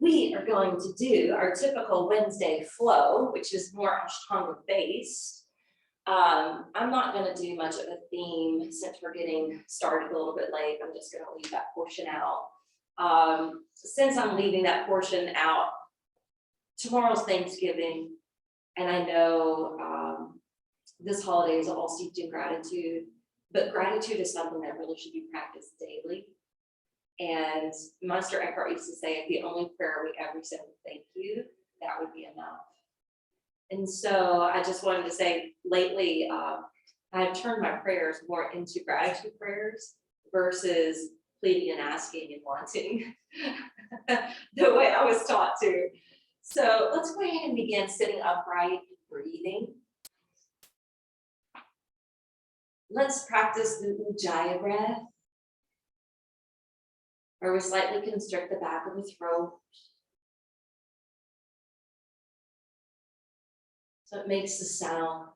we are going to do our typical Wednesday flow, which is more Ashtanga based. I'm not going to do much of a theme since we're getting started a little bit late. I'm just going to leave that portion out. Since I'm leaving that portion out, tomorrow's Thanksgiving, and I know this holiday is all steeped in gratitude, but gratitude is something that really should be practiced daily. And Meister Eckhart used to say, if the only prayer we ever said was thank you, that would be enough. And so I just wanted to say lately, I've turned my prayers more into gratitude prayers versus pleading and asking and wanting the way I was taught to. So let's go ahead and begin sitting upright, breathing. Let's practice the Ujjayi breath, where we slightly constrict the back of the throat. So it makes the sound.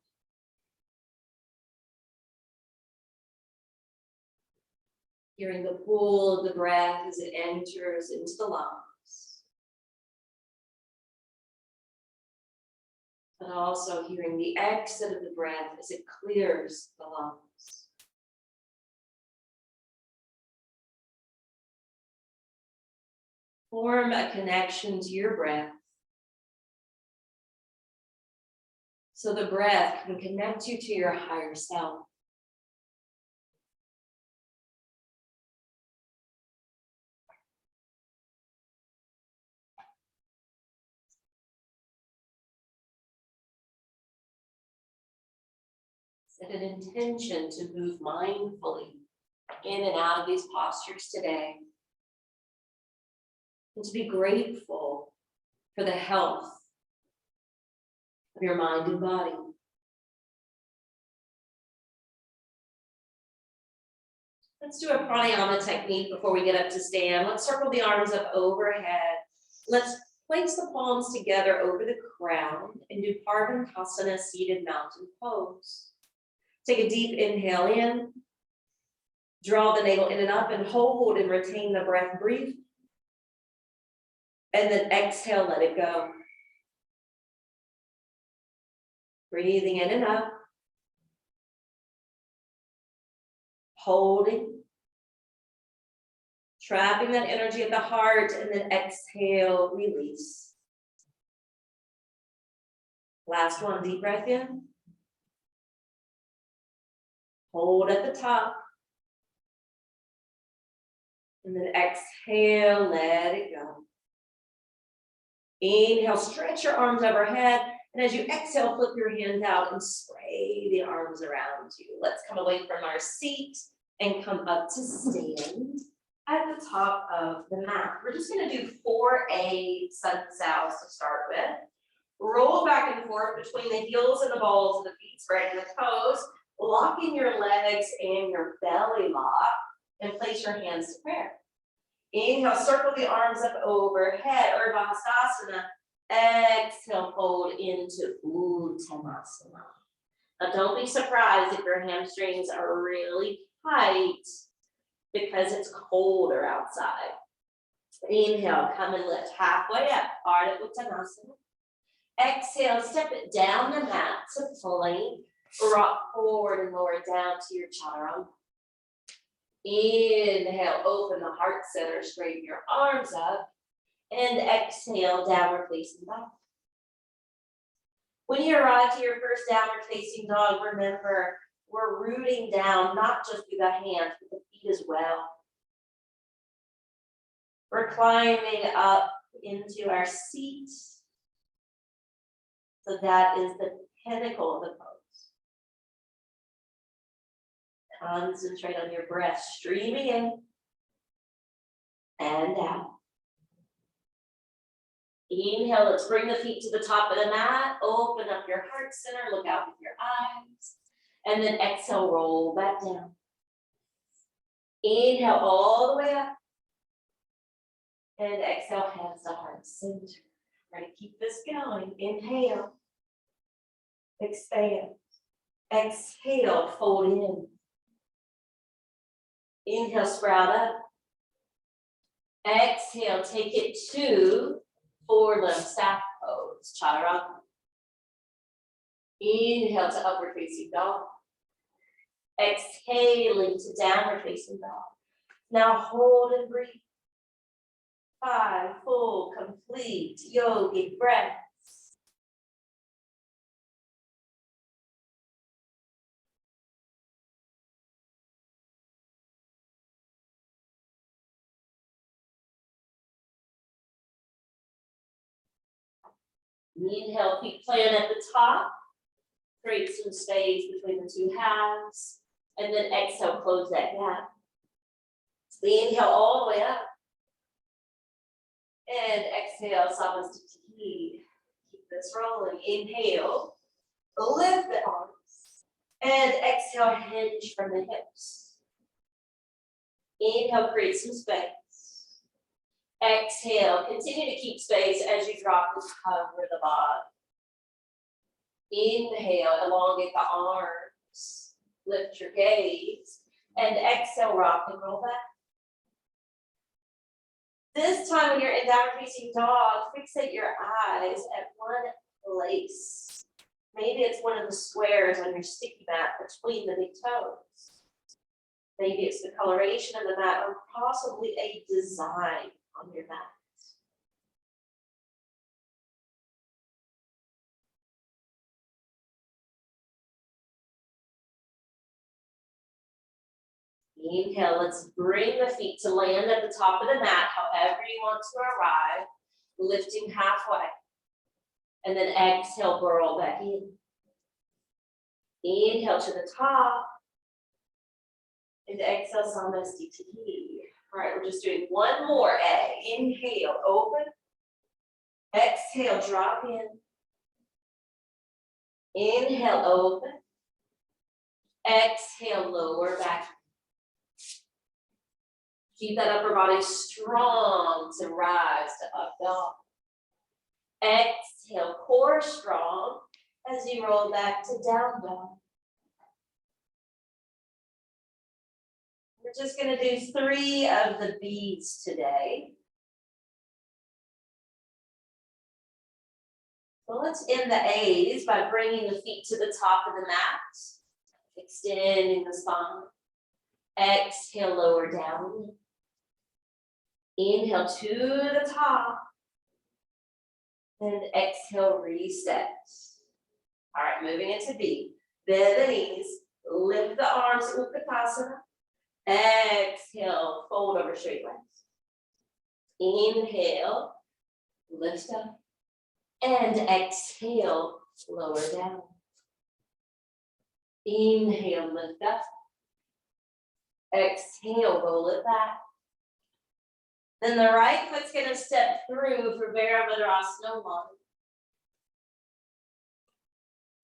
Hearing the pull of the breath as it enters into the lungs. But also hearing the exit of the breath as it clears the lungs. Form a connection to your breath, so the breath can connect you to your higher self. Set an intention to move mindfully in and out of these postures today, and to be grateful for the health of your mind and body. Let's do a pranayama technique before we get up to stand. Let's circle the arms up overhead. Let's place the palms together over the crown and do Parvantasana, seated mountain pose. Take a deep inhale in. Draw the navel in and up and hold and retain the breath. Breathe. And then exhale, let it go. Breathing in and up. Holding. Trapping that energy at the heart, and then exhale, release. Last one, deep breath in. Hold at the top. And then exhale, let it go. Inhale, stretch your arms overhead. And as you exhale, flip your hands out and spray the arms around you. Let's come away from our seat and come up to stand at the top of the mat. We're just going to do 4A sun sows to start with. Roll back and forth between the heels and the balls of the feet, spreading the toes, locking your legs and your belly lock, and place your hands to prayer. Inhale, circle the arms up overhead, Urdhva Hastasana. Exhale, fold into Uttanasana. Now don't be surprised if your hamstrings are really tight because it's colder outside. Inhale, come and lift halfway up, Ardha Uttanasana. Exhale, step it down the mat to plank. Rock forward and lower down to your chaturanga. Inhale, open the heart center, straighten your arms up, and exhale, downward facing dog. When you arrive to your first downward facing dog, remember, we're rooting down, not just through the hands, but the feet as well. We're climbing up into our seat. So that is the pinnacle of the pose. Concentrate on your breath, streaming in and out. Inhale, let's bring the feet to the top of the mat. Open up your heart center, look out with your eyes. And then exhale, roll back down. Inhale all the way up. And exhale, hands to heart center. We're going to keep this going. Inhale. Expand. Exhale, fold in. Inhale, sprout up. Exhale, take it to forward limb staff pose, chaturanga. Inhale to upward facing dog. Exhaling to downward facing dog. Now hold and breathe. 5 full, complete yogic breaths. Inhale, feet plant at the top. Create some space between the two halves. And then exhale, close that gap. Inhale all the way up. And exhale, Samasthiti. Keep this rolling. Inhale, lift the arms. And exhale, hinge from the hips. Inhale, create some space. Exhale, continue to keep space as you drop and cover the body. Inhale, elongate the arms. Lift your gaze. And exhale, rock and roll back. This time when you're in downward facing dog, fixate your eyes at one place. Maybe it's one of the squares on your sticky mat between the big toes. Maybe it's the coloration of the mat or possibly a design on your mat. Inhale, let's bring the feet to land at the top of the mat, however you want to arrive, lifting halfway. And then exhale, burrow back in. Inhale to the top. And exhale, Samasthiti. All right, we're just doing one more A. Inhale, open. Exhale, drop in. Inhale, open. Exhale, lower back. Keep that upper body strong to rise to up dog. Exhale, core strong as you roll back to down dog. We're just going to do 3 of the B's today. So let's end the A's by bringing the feet to the top of the mat, extending the spine. Exhale, lower down. Inhale to the top. And exhale, reset. All right, moving into B. Bend the knees, lift the arms, Utkatasana. Exhale, fold over straight legs. Inhale, lift up. And exhale, lower down. Inhale, lift up. Exhale, roll it back. Then the right foot's going to step through for Virabhadrasana 1.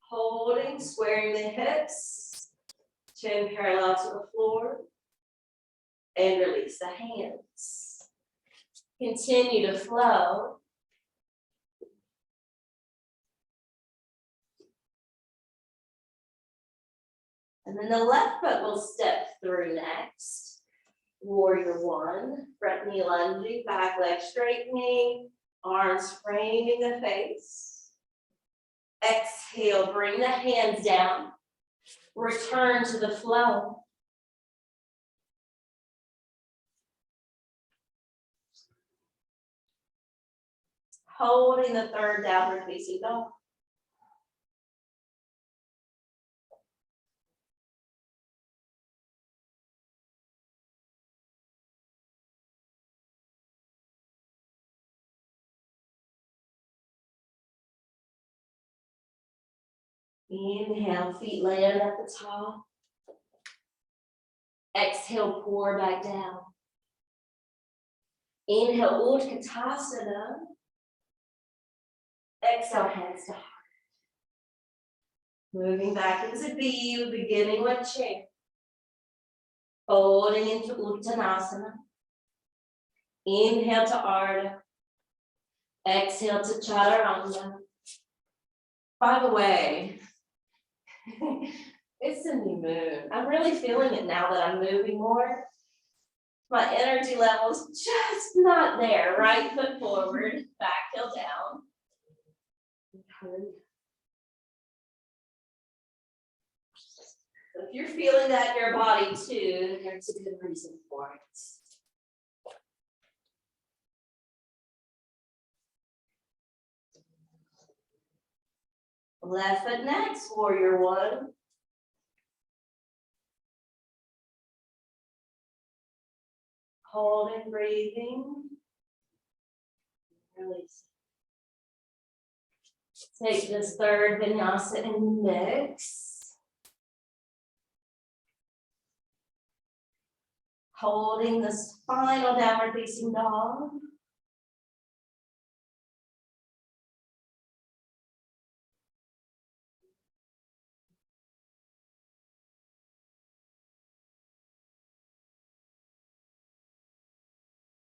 Holding, squaring the hips, chin parallel to the floor, and release the hands. Continue to flow. And then the left foot will step through next. Warrior 1, front knee lunging, back leg straightening, arms framing the face. Exhale, bring the hands down. Return to the flow. Holding the third downward facing dog. Inhale, feet land at the top. Exhale, pour back down. Inhale, Utkatasana. Exhale, hands to heart. Moving back into B, beginning with chair. Folding into Uttanasana. Inhale to Ardha. Exhale to Chaturanga. By the way, it's a new moon. I'm really feeling it now that I'm moving more. My energy level's just not there. Right foot forward, back heel down. So if you're feeling that in your body too, there's a good reason for it. Left foot next, warrior one. Holding, breathing. Release. Take this third vinyasa and mix. Holding this final downward facing dog.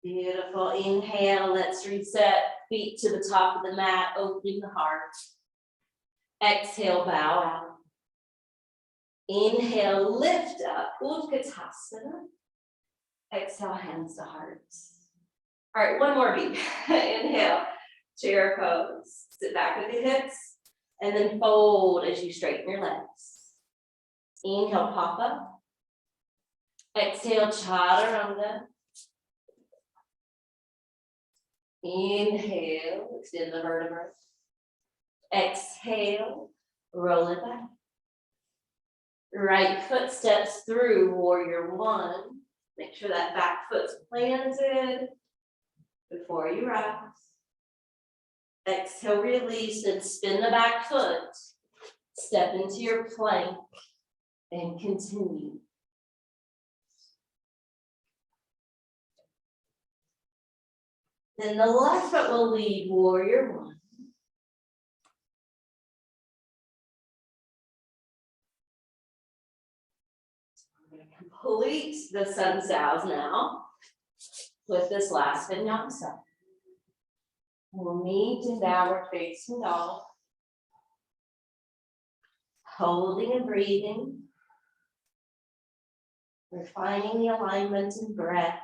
Beautiful. Inhale. Let's reset. Feet to the top of the mat, opening the heart. Exhale, bow out. Inhale, lift up. Utkatasana. Exhale, hands to hearts. All right, one more beat. Inhale, chair pose. Sit back with the hips, and then fold as you straighten your legs. Inhale, pop up. Exhale, chaturanga. Inhale, extend the vertebrae. Exhale, roll it back. Right foot steps through warrior one. Make sure that back foot's planted before you rise. Exhale, release, and spin the back foot. Step into your plank and continue. Then the left foot will lead warrior one. Complete the sun sows now with this last vinyasa. We'll meet in downward facing dog. Holding and breathing. Refining the alignment and breath.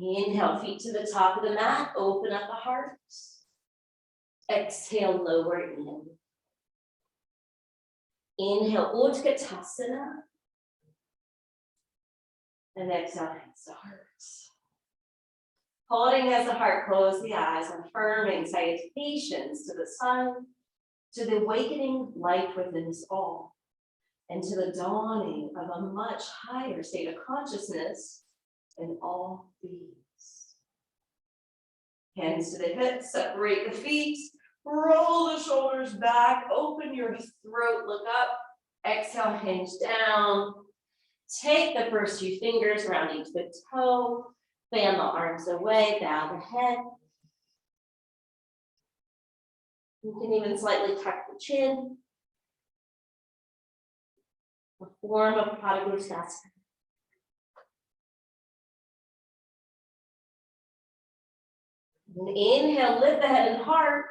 Inhale, feet to the top of the mat, open up the heart. Exhale, lower in. Inhale, Utkatasana. And exhale, hands to heart. Holding as the heart, close the eyes, affirming salutations to the sun, to the awakening light within us all, and to the dawning of a much higher state of consciousness in all beings. Hands to the hips, separate the feet, roll the shoulders back, open your throat, look up, exhale, hinge down. Take the first few fingers around each big toe, fan the arms away, bow the head. You can even slightly tuck the chin. A form of Padagurusthasana. Inhale, lift the head and heart.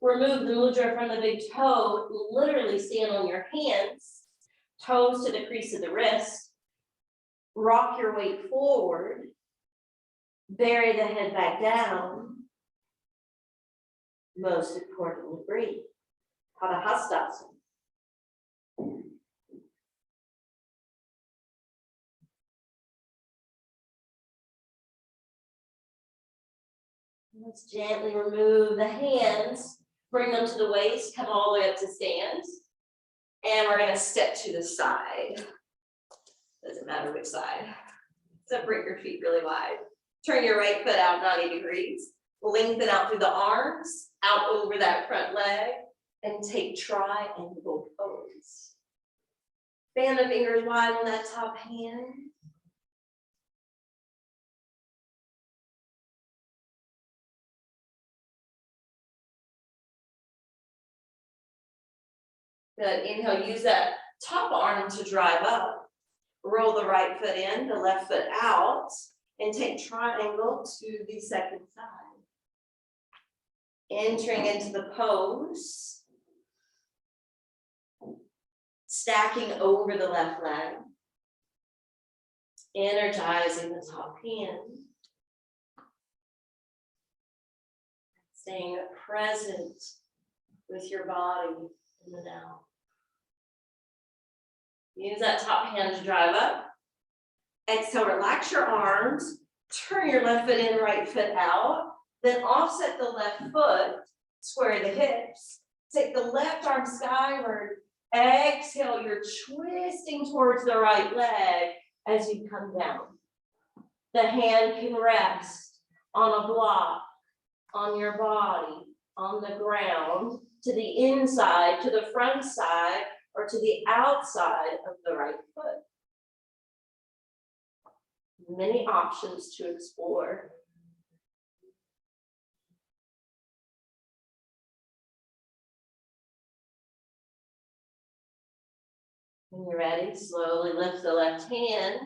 Remove the mudra from the big toe. Literally stand on your hands, toes to the crease of the wrist. Rock your weight forward. Bury the head back down. Most importantly, breathe. Padahastasana. Let's gently remove the hands, bring them to the waist, come all the way up to stand. And we're going to step to the side. Doesn't matter which side. Separate your feet really wide. Turn your right foot out 90 degrees. Lengthen out through the arms, out over that front leg, and take triangle pose. Fan the fingers wide on that top hand. Good. Inhale, use that top arm to drive up. Roll the right foot in, the left foot out, and take triangle to the second side. Entering into the pose. stacking over the left leg, energizing the top hand, staying present with your body in the now. Use that top hand to drive up. Exhale, relax your arms, turn your left foot in, right foot out, then offset the left foot, square the hips, take the left arm skyward, exhale, you're twisting towards the right leg as you come down. The hand can rest on a block, on your body, on the ground, to the inside, to the front side, or to the outside of the right foot. Many options to explore. When you're ready, slowly lift the left hand,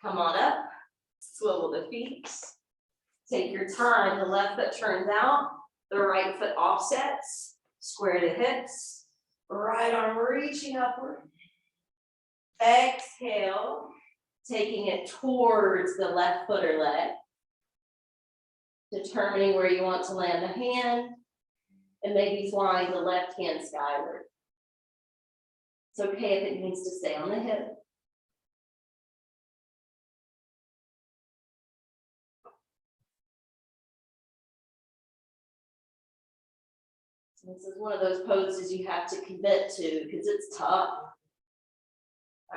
come on up, swivel the feet. Take your time, the left foot turns out, the right foot offsets, square the hips, right arm reaching upward. Exhale, taking it towards the left foot or leg, determining where you want to land the hand, and maybe flying the left hand skyward. It's okay if it needs to stay on the hip. So this is one of those poses you have to commit to because it's tough.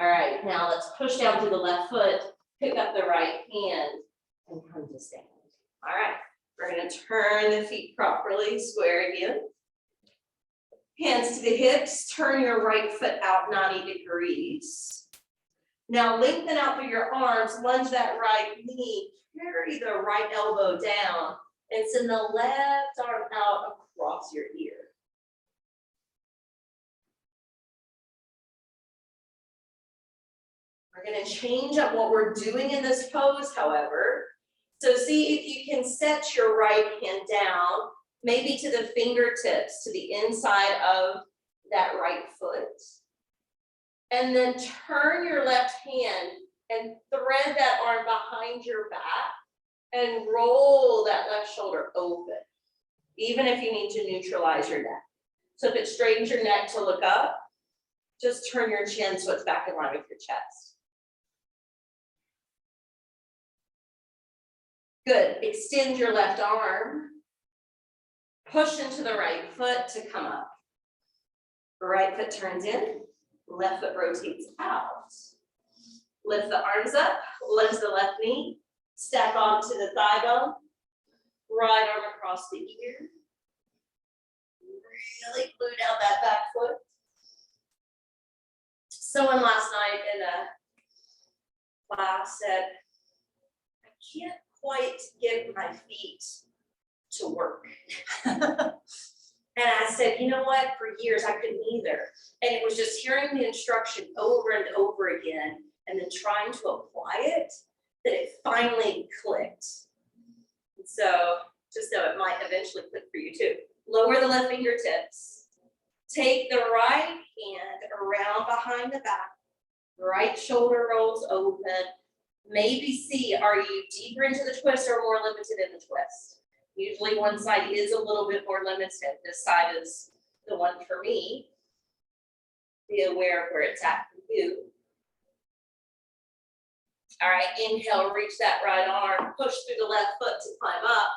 All right, now let's push down through the left foot, pick up the right hand, and come to stand. All right, we're gonna turn the feet properly, square again. Hands to the hips, turn your right foot out 90 degrees. Now lengthen out through your arms, lunge that right knee, carry the right elbow down, and send the left arm out across your ear. We're gonna change up what we're doing in this pose, however. So see if you can set your right hand down, maybe to the fingertips, to the inside of that right foot. And then turn your left hand and thread that arm behind your back and roll that left shoulder open, even if you need to neutralize your neck. So if it straightens your neck to look up, just turn your chin so it's back in line with your chest. Good, extend your left arm, push into the right foot to come up. Right foot turns in, left foot rotates out. Lift the arms up, lunge the left knee, step onto the thigh bone, right arm across the ear. Really glue down that back foot. Someone last night in a class said, I can't quite get my feet to work. And I said, you know what, for years I couldn't either. And it was just hearing the instruction over and over again and then trying to apply it, that it finally clicked. So just know it might eventually click for you too. Lower the left fingertips. Take the right hand around behind the back. Right shoulder rolls open. Maybe see, are you deeper into the twist or more limited in the twist? Usually one side is a little bit more limited. This side is the one for me. Be aware of where it's at for you. All right, inhale, reach that right arm, push through the left foot to climb up.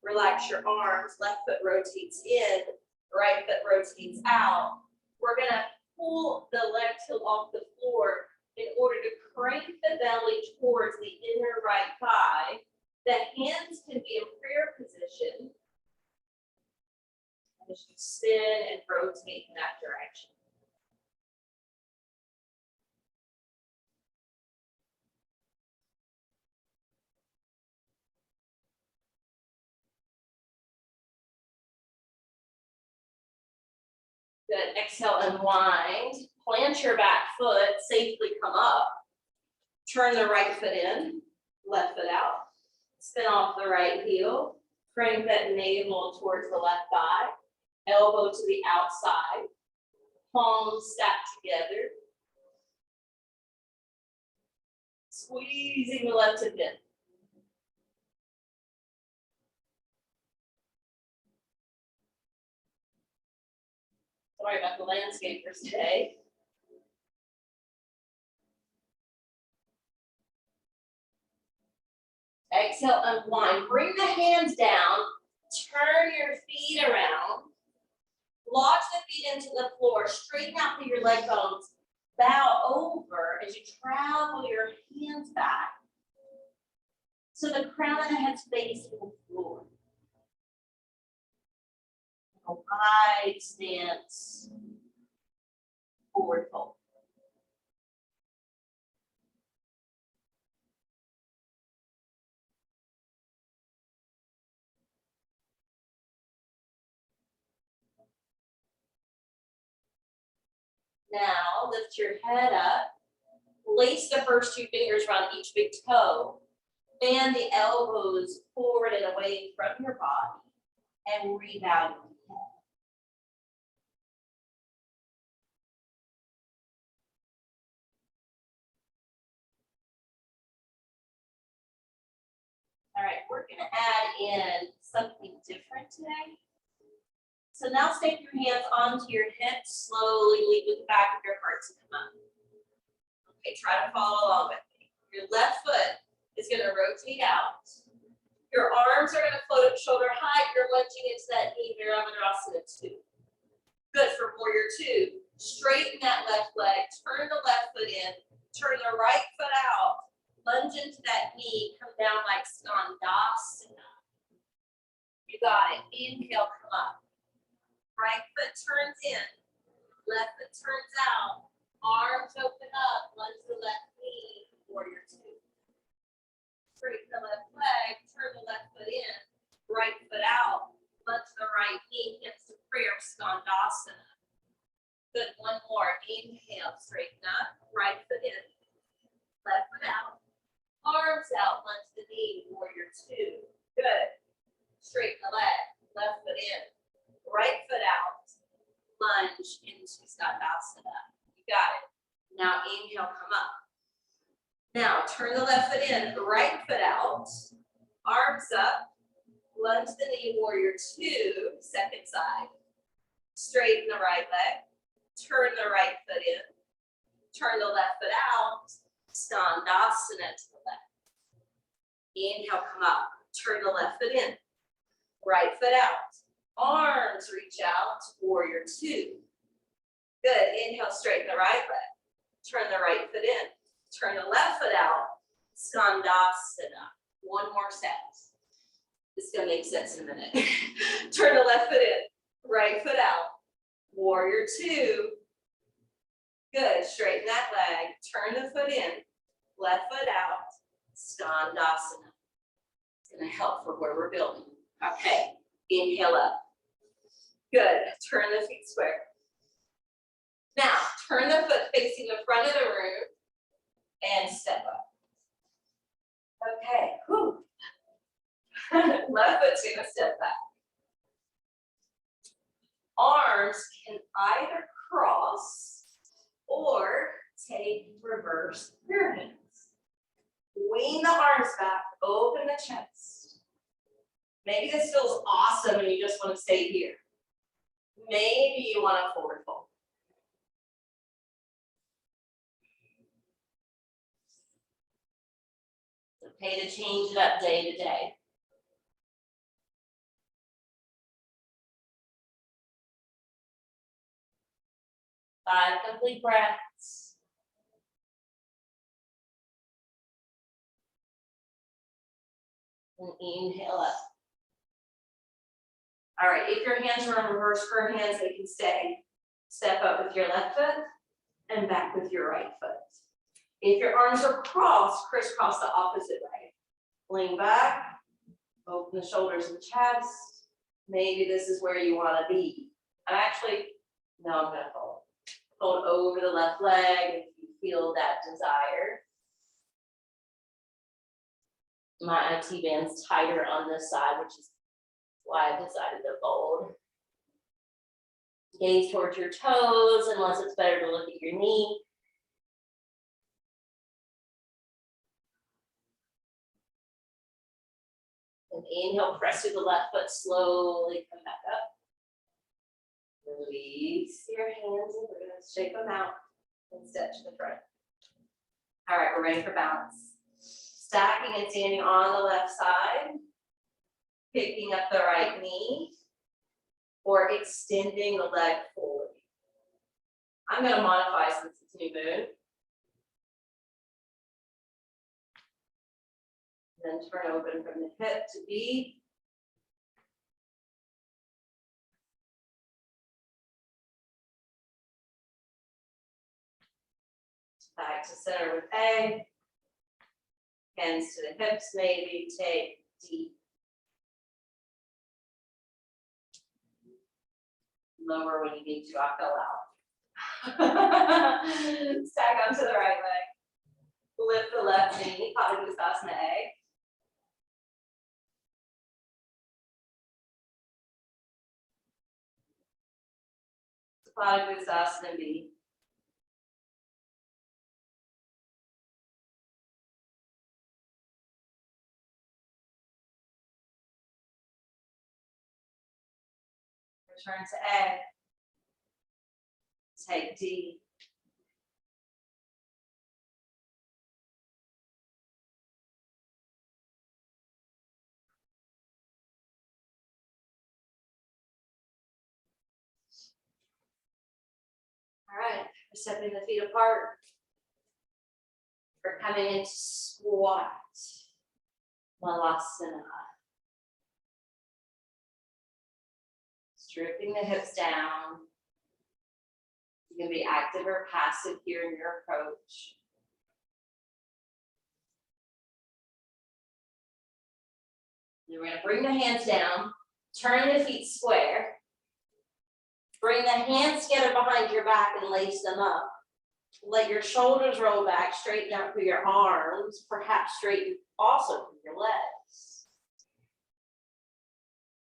Relax your arms, left foot rotates in, right foot rotates out. We're gonna pull the left heel off the floor in order to crank the belly towards the inner right thigh. The hands can be in prayer position as you spin and rotate in that direction. Good, exhale, unwind. Plant your back foot, safely come up. Turn the right foot in, left foot out. Spin off the right heel. Crank that navel towards the left thigh. Elbow to the outside. palms stacked together. Squeezing the left hip in. Sorry about the landscapers today. Exhale, unwind. Bring the hands down. Turn your feet around. Launch the feet into the floor. Straighten out through your leg bones. Bow over as you travel your hands back. So the crown of the head's facing the floor. A wide stance. Forward fold. Now lift your head up. Place the first two fingers around each big toe. Bend the elbows forward and away from your body. And rebound your head. All right, we're going to add in something different today. So now step your hands onto your hips, slowly lead with the back of your heart to come up. Okay, try to follow along with me. Your left foot is going to rotate out. Your arms are going to float up shoulder height. You're lunging into that knee, Virabhadrasana 2. Good for warrior 2. Straighten that left leg, turn the left foot in, turn the right foot out, lunge into that knee, come down like Skandasana. You got it. Inhale, come up. Right foot turns in, left foot turns out, arms open up, lunge the left knee, warrior 2. Straighten the left leg, turn the left foot in, right foot out, lunge the right knee, hips to prayer, Skandasana. Good, one more. Inhale, straighten up, right foot in, left foot out, arms out, lunge the knee, warrior 2. Good. Straighten the leg, left foot in, right foot out, lunge into Skandasana. You got it. Now inhale, come up. Now turn the left foot in, right foot out, arms up, lunge the knee, warrior 2, second side. Straighten the right leg, turn the right foot in, turn the left foot out, Skandasana to the left. Inhale, come up, turn the left foot in, right foot out. Arms reach out, warrior 2. Good, inhale, straighten the right leg. Turn the right foot in. Turn the left foot out, Skandasana. One more set. This is gonna make sense in a minute. Turn the left foot in, right foot out, warrior 2. Good, straighten that leg. Turn the foot in, left foot out, Skandasana. It's gonna help for where we're building. Okay, inhale up. Good, turn the feet square. Now, turn the foot facing the front of the room and step up. Okay, whew. Left foot's gonna step back. Arms can either cross or take reverse prayer hands. Lean the arms back, open the chest. Maybe this feels awesome and you just want to stay here. Maybe you want a forward fold. It's okay to change it up day to day. Five complete breaths. And inhale up. All right, if your hands are on reverse prayer hands, they can stay. Step up with your left foot and back with your right foot. If your arms are crossed, crisscross the opposite way. Lean back, open the shoulders and chest. Maybe this is where you want to be. I'm gonna fold. Fold over the left leg if you feel that desire. My IT band's tighter on this side, which is why I decided to fold. Gaze towards your toes unless it's better to look at your knee. And inhale, press through the left foot, slowly come back up. Release your hands and we're gonna shake them out and step to the front. All right, we're ready for balance. Stacking and standing on the left side, picking up the right knee, or extending the leg forward. I'm gonna modify since it's new moon. Then turn open from the hip to V. Back to center with A. Hands to the hips, maybe take deep. Lower when you need to, I fell out. Stack onto the right leg. Lift the left knee, Padangusthasana A. Padangusthasana B. Return to A. Take D. All right, we're stepping the feet apart. We're coming into squat. Malasana. Stripping the hips down. You can be active or passive here in your approach. Then we're going to bring the hands down, turn the feet square. Bring the hands together behind your back and lace them up. Let your shoulders roll back, straighten out through your arms, perhaps straighten also through your legs.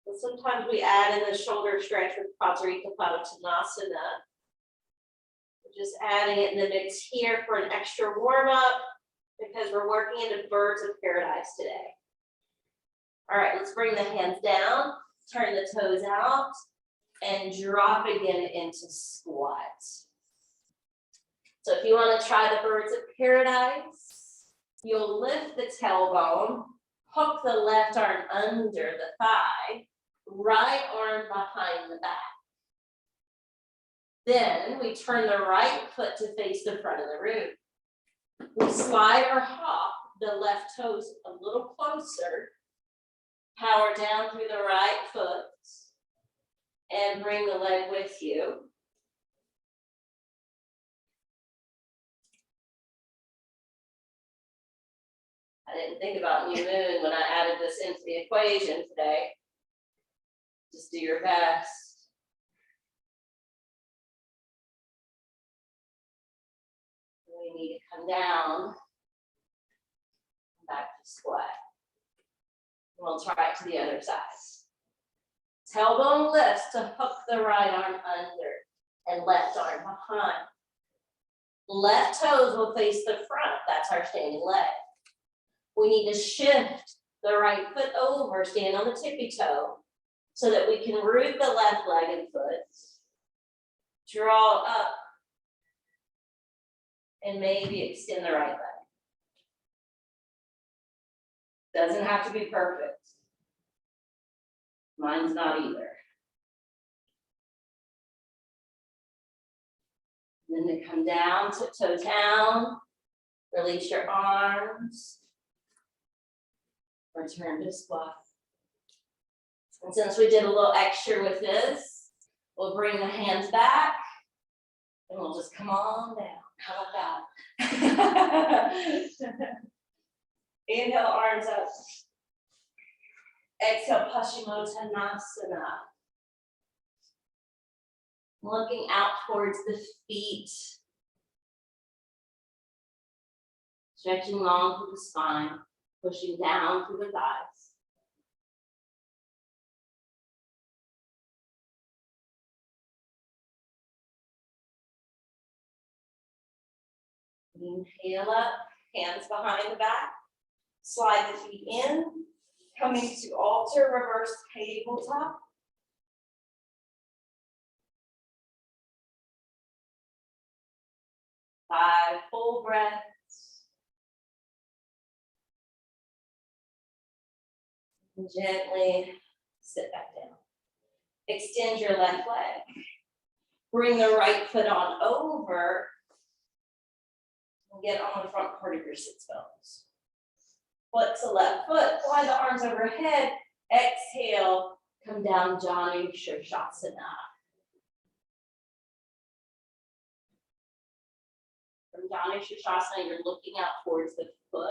But sometimes we add in the shoulder stretch with Pajarika Padottanasana. We're just adding it in the mix here for an extra warm up because we're working into birds of paradise today. All right, let's bring the hands down, turn the toes out, and drop again into squat. So if you want to try the birds of paradise, you'll lift the tailbone, hook the left arm under the thigh, right arm behind the back. Then we turn the right foot to face the front of the room. We slide or hop the left toes a little closer, power down through the right foot, and bring the leg with you. I didn't think about new moon when I added this into the equation today. Just do your best. We need to come down, back to squat. We'll try it to the other side. Tailbone lifts to hook the right arm under and left arm behind. Left toes will face the front. That's our standing leg. We need to shift the right foot over, stand on the tippy toe, so that we can root the left leg and foot. Draw up and maybe extend the right leg. Doesn't have to be perfect. Mine's not either. Then to come down, tiptoe down, release your arms, return to squat. And since we did a little extra with this, we'll bring the hands back and we'll just come on down. How about that? Inhale, arms up. Exhale, Paschimottanasana. Looking out towards the feet. Stretching long through the spine, pushing down through the thighs. Inhale up, hands behind the back. Slide the feet in, coming to altar, reverse tabletop. Five full breaths. And gently sit back down. Extend your left leg. Bring the right foot on over. And get on the front part of your sits bones. Flex the left foot, fly the arms overhead. Exhale, come down, Janu Shirshasana. From Janu Shirshasana, you're looking out towards the foot.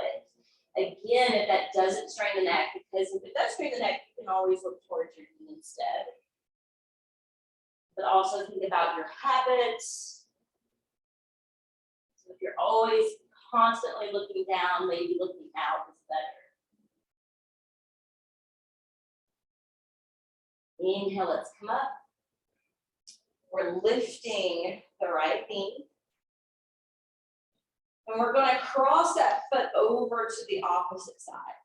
Again, if that doesn't strain the neck, because if it does strain the neck, you can always look towards your knee instead. But also think about your habits. So if you're always constantly looking down, maybe looking out is better. Inhale, let's come up. We're lifting the right knee. And we're going to cross that foot over to the opposite side.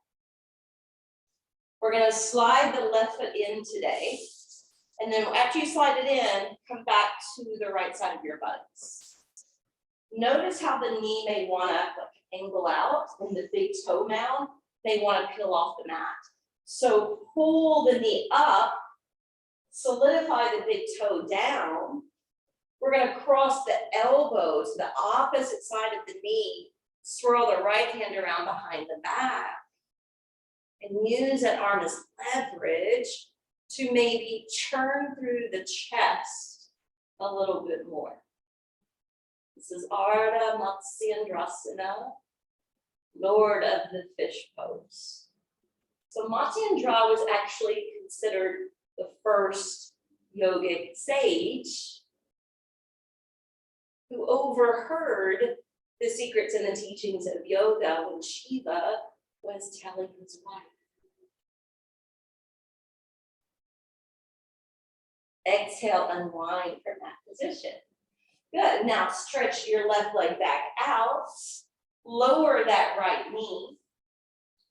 We're going to slide the left foot in today. And then after you slide it in, come back to the right side of your buttocks. Notice how the knee may want to angle out and the big toe mound may want to peel off the mat. So pull the knee up, solidify the big toe down. We're going to cross the elbow to the opposite side of the knee, swirl the right hand around behind the back, and use that arm as leverage to maybe churn through the chest a little bit more. This is Ardha Matsyendrasana, Lord of the fish pose. So Matsyendrasana was actually considered the first yogic sage who overheard the secrets and the teachings of yoga when Shiva was telling his wife. Exhale, unwind from that position. Good. Now stretch your left leg back out. Lower that right knee.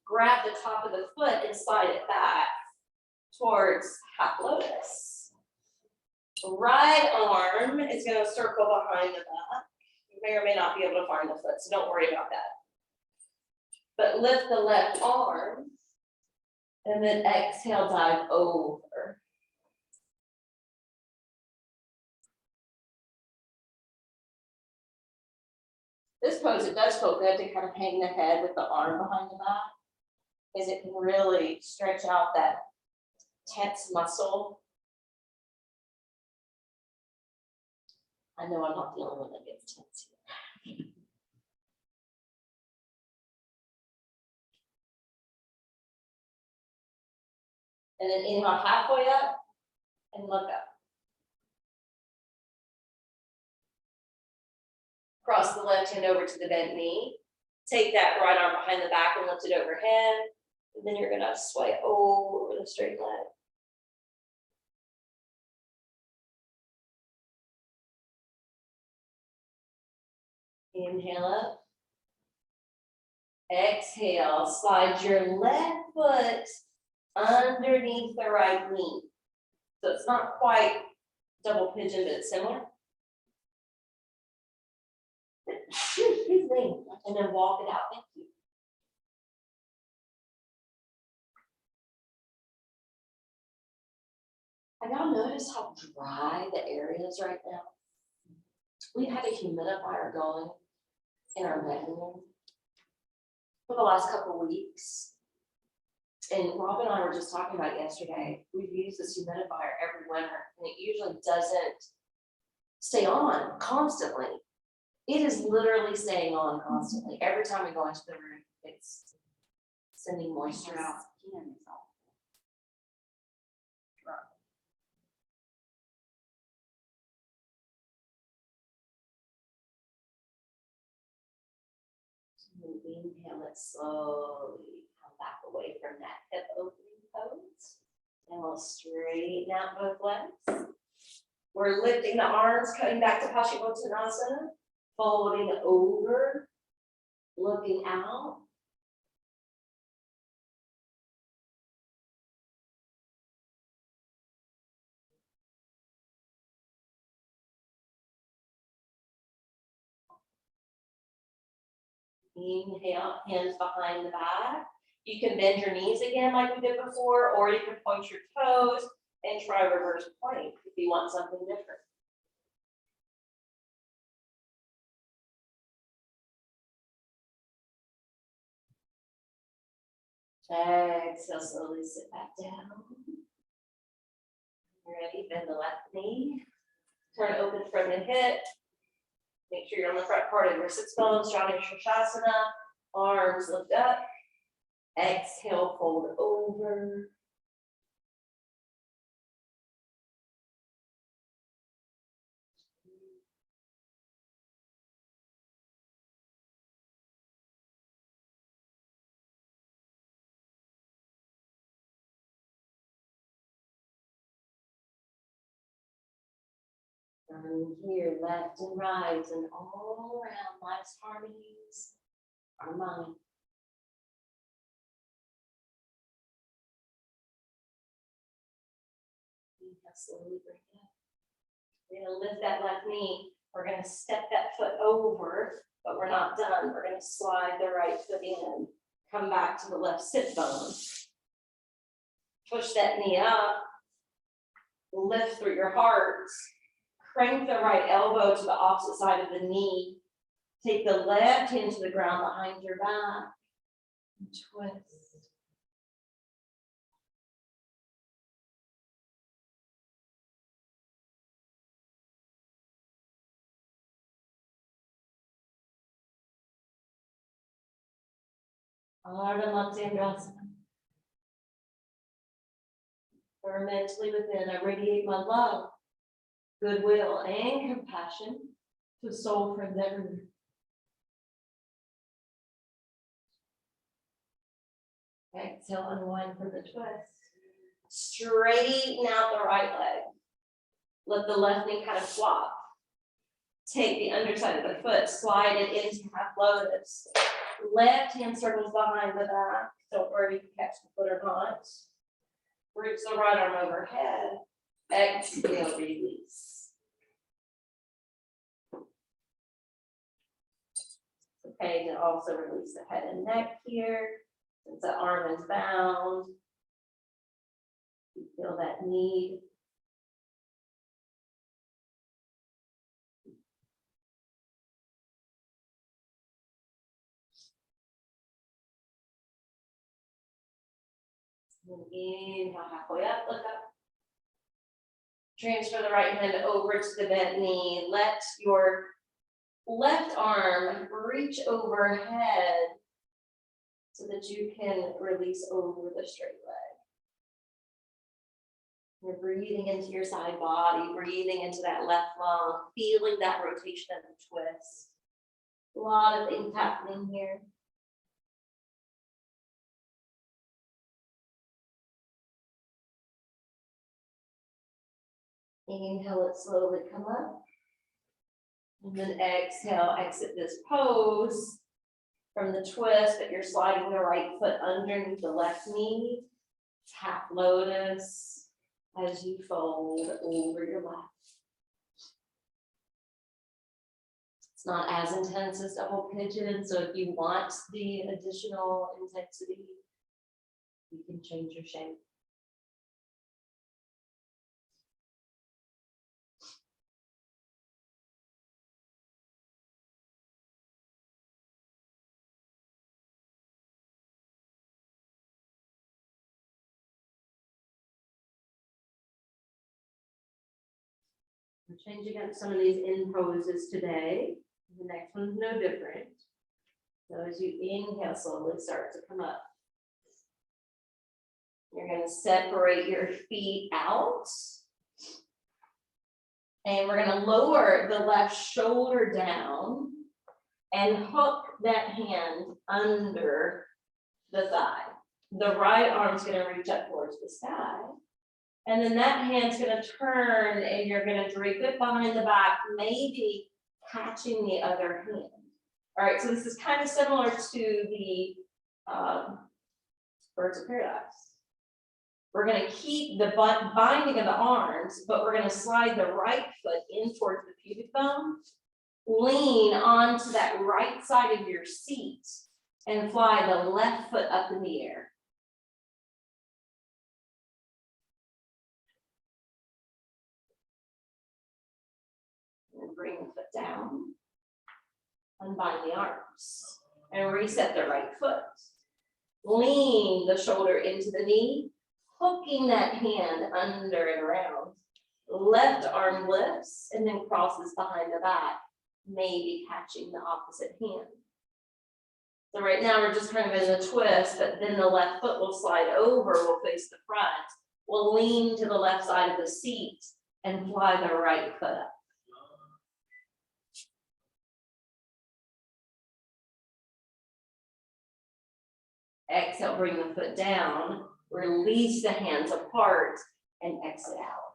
Grab the top of the foot and slide it back towards half lotus. Right arm is going to circle behind the back. You may or may not be able to find the foot, so don't worry about that. But lift the left arm and then exhale, dive over. This pose, it does feel good to kind of hang the head with the arm behind the back, because it can really stretch out that tense muscle. I know I'm not the only one that gets tense here. And then inhale halfway up and look up. Cross the left hand over to the bent knee. Take that right arm behind the back and lift it overhead. And then you're gonna sway over the straight leg. Inhale up. Exhale, slide your left foot underneath the right knee. So it's not quite double pigeon, but it's similar. Excuse me. And then walk it out. Thank you. Have y'all noticed how dry the area is right now? We had a humidifier going in our bedroom for the last couple of weeks. And Rob and I were just talking about it yesterday. We've used this humidifier every winter, and it usually doesn't stay on constantly. It is literally staying on constantly. Every time we go into the room, it's sending moisture out. Inhale, let's slowly come back away from that hip opening pose. And we'll straighten out both legs. We're lifting the arms, coming back to Paschimottanasana. folding over, looking out. Inhale, hands behind the back. You can bend your knees again like we did before, or you can point your toes and try reverse plank if you want something different. Exhale, slowly sit back down. Ready, bend the left knee. Turn open from the hip. Make sure you're on the front part of your sits bones, Janu Shirshasana. Arms lift up. Exhale, fold over. Turning here, left and right, and all around life's harmonies, our mind. Slowly bring it up. We're gonna lift that left knee. We're gonna step that foot over, but we're not done. We're gonna slide the right foot in. Come back to the left sit bone. Push that knee up. Lift through your heart. Crank the right elbow to the opposite side of the knee. Take the left hand to the ground behind your back. And twist. Ardha Matsyendrasana. For mentally within, I radiate my love, goodwill, and compassion to soul friends everywhere. Exhale, unwind from the twist. Straighten out the right leg. Let the left knee kind of flop. Take the underside of the foot, slide it into half lotus. Left hand circles behind the back. Don't worry if you catch the foot or not. Reach the right arm overhead. Exhale, release. Okay, to also release the head and neck here. Since the arm is bound, you feel that need. And inhale, halfway up, look up. Transfer the right hand over to the bent knee. Let your left arm reach overhead so that you can release over the straight leg. You're breathing into your side body, breathing into that left lung, feeling that rotation of the twist. A lot of things happening here. Inhale it slowly, come up. And then exhale, exit this pose from the twist, but you're sliding the right foot underneath the left knee. Half lotus as you fold over your left. It's not as intense as double pigeon, so if you want the additional intensity, you can change your shape. We're changing up some of these in poses today. The next one's no different. So as you inhale, slowly start to come up. You're going to separate your feet out. And we're going to lower the left shoulder down and hook that hand under the thigh. The right arm's going to reach up towards the sky. And then that hand's going to turn and you're going to drape it behind the back, maybe catching the other hand. All right, so this is kind of similar to the birds of paradise. We're going to keep the binding of the arms, but we're going to slide the right foot in towards the pubic bone, lean onto that right side of your seat, and fly the left foot up in the air. And bring the foot down, unbind the arms, and reset the right foot. Lean the shoulder into the knee, hooking that hand under and around. Left arm lifts and then crosses behind the back, maybe catching the opposite hand. So right now we're just kind of in the twist, but then the left foot will slide over, will face the front. We'll lean to the left side of the seat and fly the right foot up. Exhale, bring the foot down, release the hands apart, and exit out.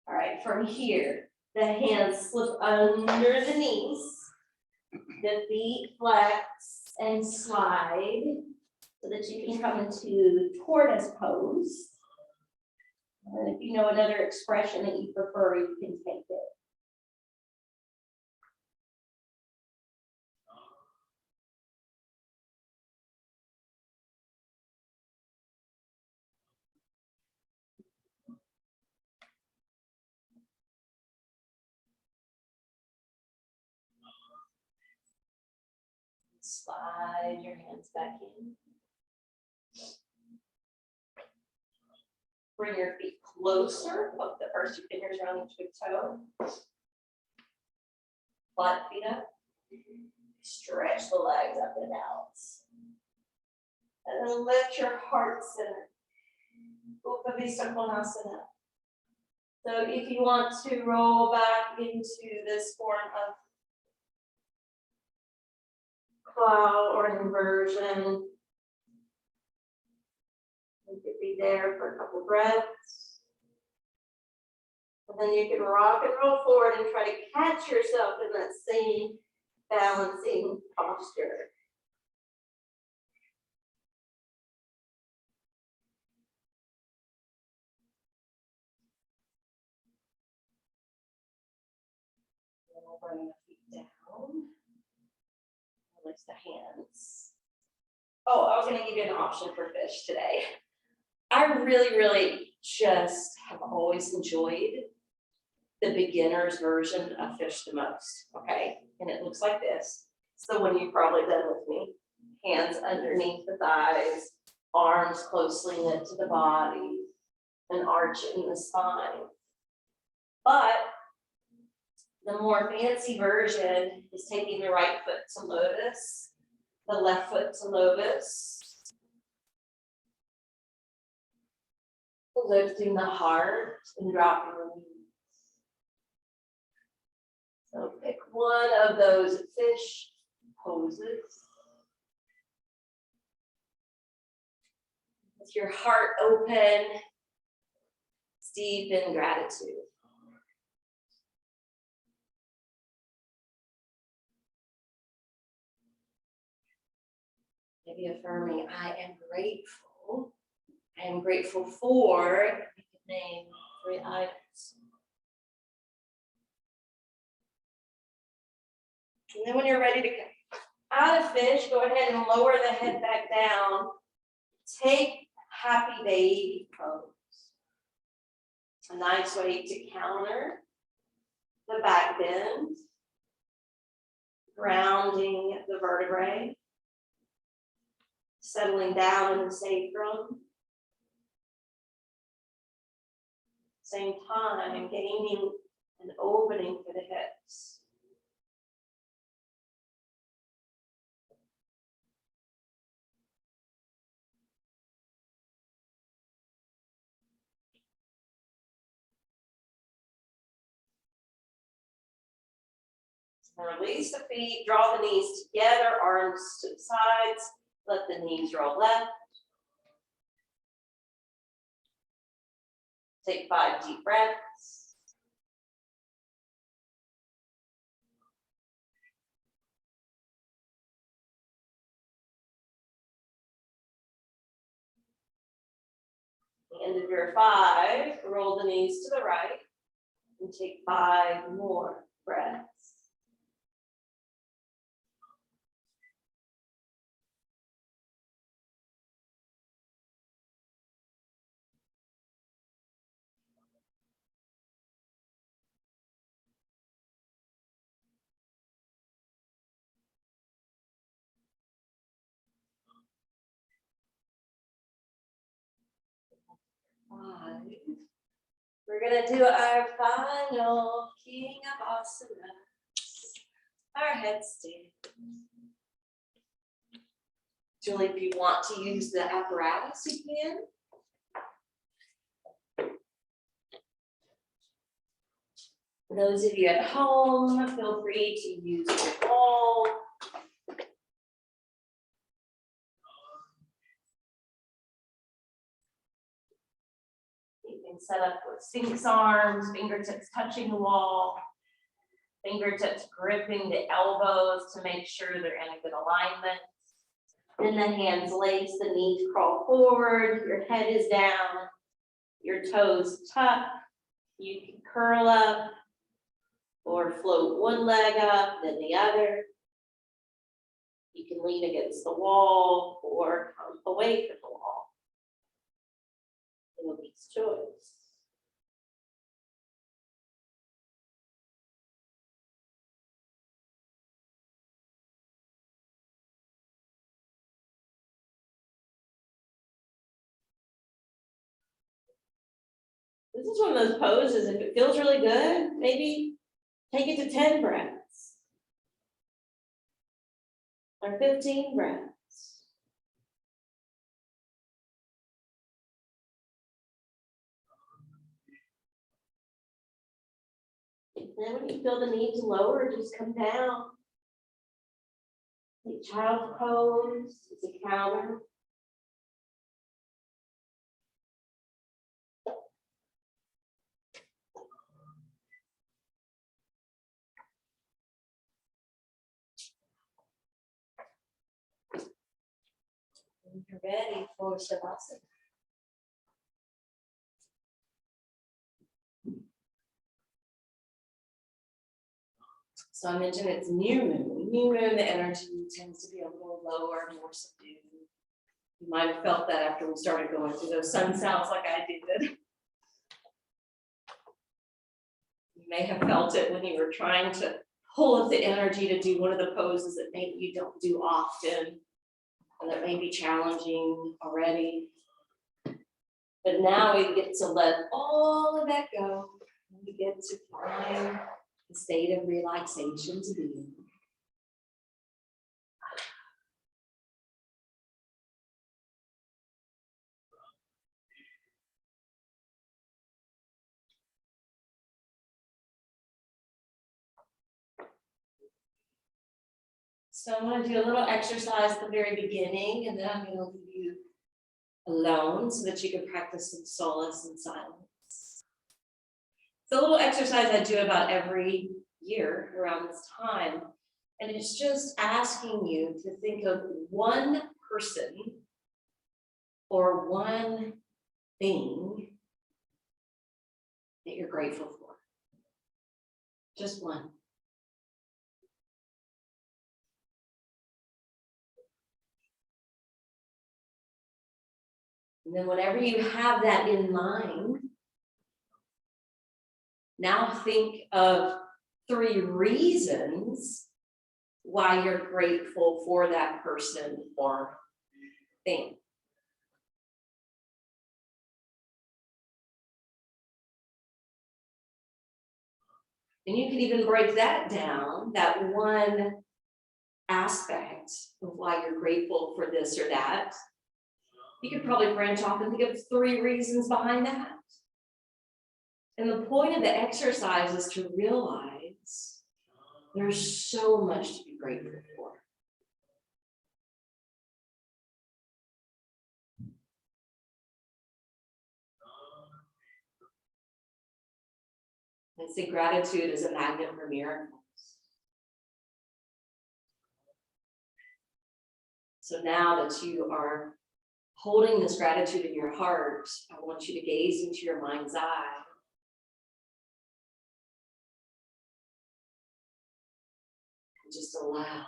All right, from here, the hands slip under the knees, the feet flex and slide so that you can come into tortoise pose. And if you know another expression that you prefer, you can take it. Slide your hands back in. Bring your feet closer. Hook the first two fingers around each big toe. Flat feet up. Stretch the legs up and out. And then lift your heart center. Upavista Konasana. So if you want to roll back into this form of cloud or an inversion, you could be there for a couple breaths. And then you can rock and roll forward and try to catch yourself in that same balancing posture. And we'll bring the feet down. Release the hands. Oh, I was going to give you an option for fish today. I really just have always enjoyed the beginner's version of fish the most. Okay, and it looks like this. So when you've probably done with me, hands underneath the thighs, arms closely knit to the body, an arch in the spine. But the more fancy version is taking the right foot to lotus, the left foot to lotus, lifting the heart and dropping the knees. So pick one of those fish poses. With your heart open, deep in gratitude. Maybe affirming, I am grateful. I am grateful for, you can name 3 items. And then when you're ready to come out of fish, go ahead and lower the head back down. Take happy baby pose. A nice way to counter the back bend, grounding the vertebrae, settling down in the sacrum. Same time, gaining an opening for the hips. So release the feet, draw the knees together, arms to the sides, let the knees roll left. Take 5 deep breaths. End of your 5, roll the knees to the right and take 5 more breaths. We're gonna do our final King of Asana. Our headstand. Julie, if you want to use the apparatus, you can. For those of you at home, feel free to use your ball. You can set up with Sphinx arms, fingertips touching the wall, fingertips gripping the elbows to make sure they're in a good alignment. Then the hands lace, the knees crawl forward, your head is down, your toes tuck. You can curl up or float one leg up, then the other. You can lean against the wall or come away from the wall. Anybody's choice. This is one of those poses, if it feels really good, maybe take it to 10 breaths or 15 breaths. And then when you feel the need to lower, just come down. Take child's pose as a counter. When you're ready for Shavasana. So I mentioned it's new moon. New moon, the energy tends to be a little lower, more subdued. You might have felt that after we started going through those sun sounds like I did. You may have felt it when you were trying to pull up the energy to do one of the poses that maybe you don't do often, and that may be challenging already. But now we get to let all of that go. We get to find the state of relaxation to be in. So I'm going to do a little exercise at the very beginning, and then I'm going to leave you alone so that you can practice some solace and silence. It's a little exercise I do about every year around this time, and it's just asking you to think of one person or one thing that you're grateful for. Just one. And then whenever you have that in mind, now think of 3 reasons why you're grateful for that person or thing. And you can even break that down, that one aspect of why you're grateful for this or that. You could probably branch off and think of 3 reasons behind that. And the point of the exercise is to realize there's so much to be grateful for. And see, gratitude is a magnet for miracles. So now that you are Holding this gratitude in your heart, I want you to gaze into your mind's eye. And just allow.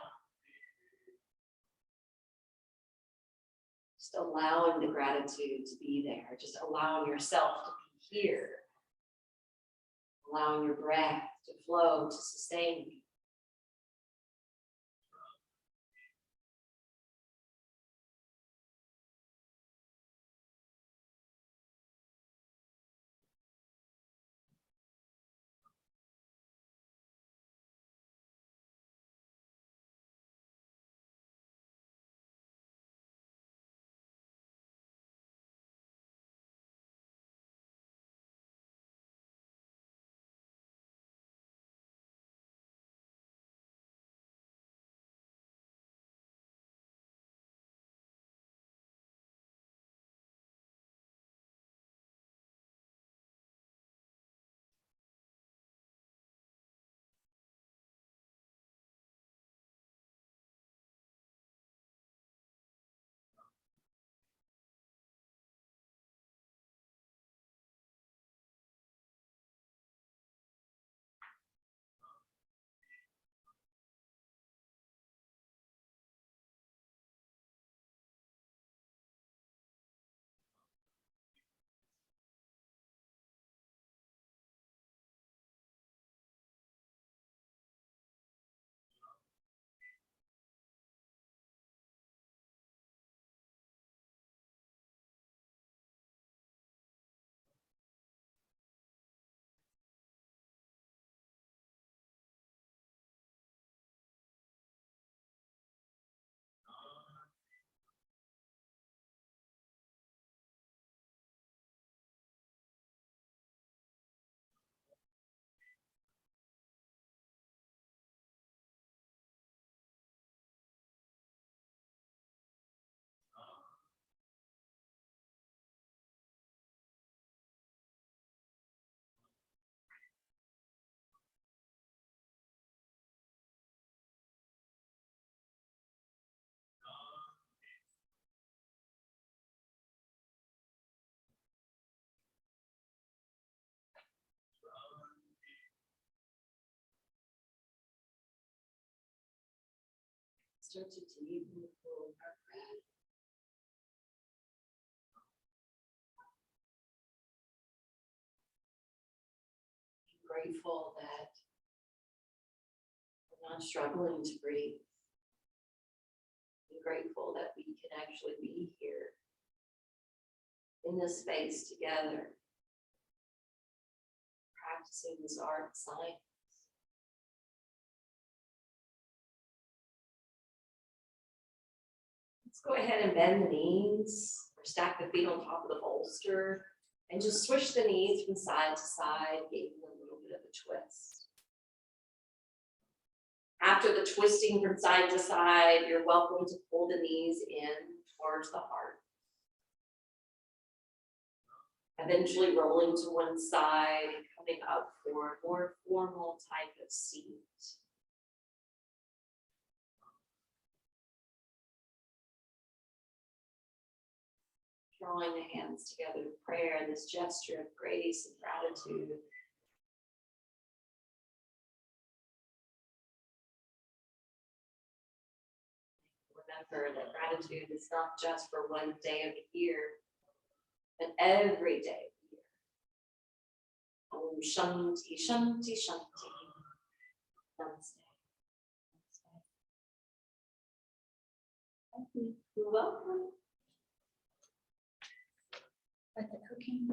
Just allowing the gratitude to be there. Just allowing yourself to be here. Allowing your breath to flow, to sustain you. Start to deepen the flow of our breath. Be grateful that we're not struggling to breathe. Be grateful that we can actually be here in this space together, practicing this art and science. Let's go ahead and bend the knees or stack the feet on top of the bolster and just swish the knees from side to side, giving them a little bit of a twist. After the twisting from side to side, you're welcome to pull the knees in towards the heart. Eventually rolling to one side and coming up for a more formal type of seat. Drawing the hands together in prayer, this gesture of grace and gratitude. Remember that gratitude is not just for one day of the year, but every day of the year. Om Shanti, Shanti, Shanti. Namaste. Namaste. You're welcome. Like the cooking.